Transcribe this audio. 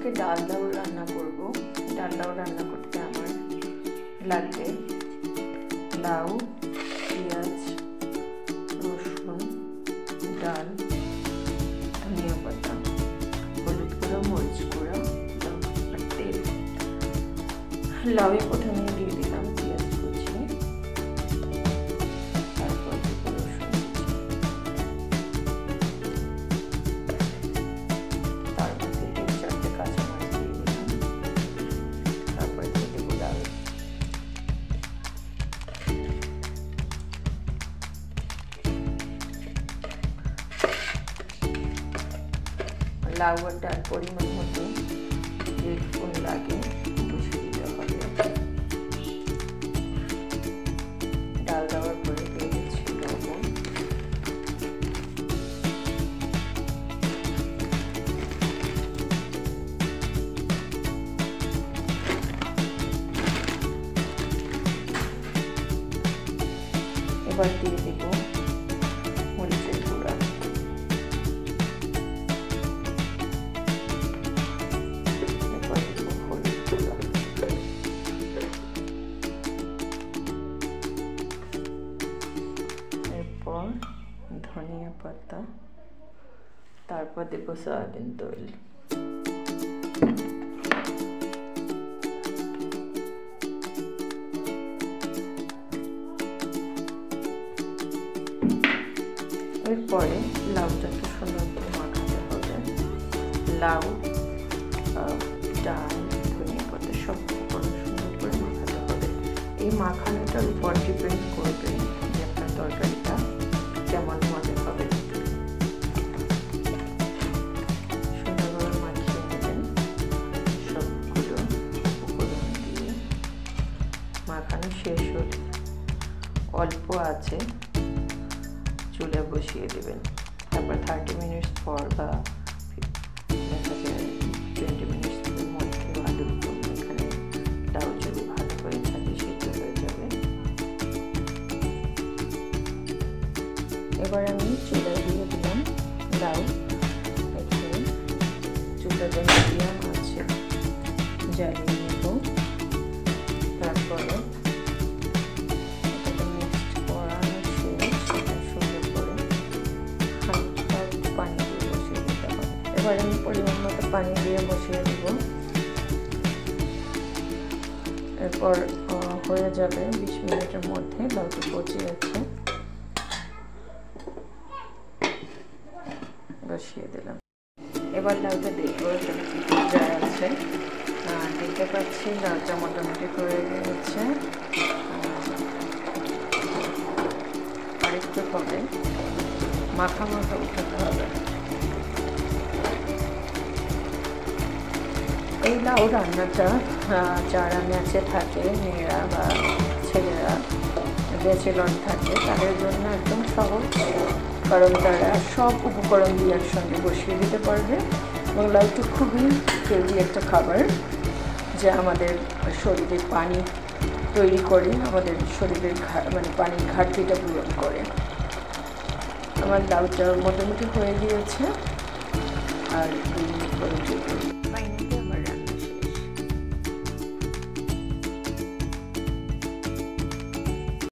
আজকে ডাল দাও রান্না করব। ডাল দাও রান্না করতে আমার লাগবে লাউ, পেঁয়াজ, রসুন, ডাল, ধনিয়া পাতা, হলুদ গুঁড়ো, মরিচ গুঁড়ো আর তেল। লাউয়ে প্রথমে দিয়ে দিলাম পেঁয়াজ কুচি, তারপর দেবো রসুন কুচি, তারপর থেকে 4টে কাঁচামরিচ দিয়ে দিলাম, তারপর দিয়ে দেবো ডাল। লাউ আর ডাল পরিমাণ মতো যে স্পুন লাগে বসিয়ে দিতে হবে। ডাল দেওয়ার পরে দিয়ে দিচ্ছি লবণ, এবার দিয়ে দেব মরিচের গুঁড়া, এরপর ধনিয়া পাতা, তারপর দেব সয়াবিন তেল। এরপরে লাউটাকে সুন্দর করে মাখাতে হবে। লাউ, ডাল, ধনিয়া পাতা সব সুন্দর করে মাখাতে হবে। এই মাখানোটার উপর ডিপেন্ড করবে যে আপনার তরকারিটা কেমন মজা হবে। সুন্দরভাবে মাখিয়ে নেবেন সবগুলো উপকরণ দিয়ে। মাখানো শেষ হলে অল্প আছে চুলে বসিয়ে দেবেন। তারপর 30 মিনিট পর বা 20 মিনিট মধ্যে আলু এখানে লাউ যদি ভালো করে থাকে সেটা হয়ে যাবে। এবার আমি চুলায় দিয়ে দিলাম লাউ। এখানে চুলাটা মিডিয়াম আছে জ্বালিয়ে নেব। তারপরে এবার আমি পরিমাণ মতো পানি দিয়ে বসিয়ে দেব। এরপর হয়ে যাবে 20 মিনিটের মধ্যে। লাউটা পচে যাচ্ছে, বসিয়ে দিলাম। এবার লাউটা দেখবো যা আছে, দেখতে পাচ্ছি লাউটা মোটামুটি হয়ে গেছে। আরেকটু হবে, মাখা মাখা উঠাতে হবে। এই লাউ রান্নাটা যারা ম্যাচে থাকে, মেয়েরা বা ছেলেরা ব্যাচেলর থাকে, তাদের জন্য একদম সহজ, কারণ তারা সব উপকরণ দিয়ে একসঙ্গে বসিয়ে দিতে পারবে। এবং লাউটা খুবই হেলদি একটা খাবার, যা আমাদের শরীরে পানি তৈরি করে, আমাদের শরীরের পানির ঘাটতিটা পূরণ করে। আমার লাউটা মোটামুটি হয়ে গিয়েছে, আর 2 মিনিট পরে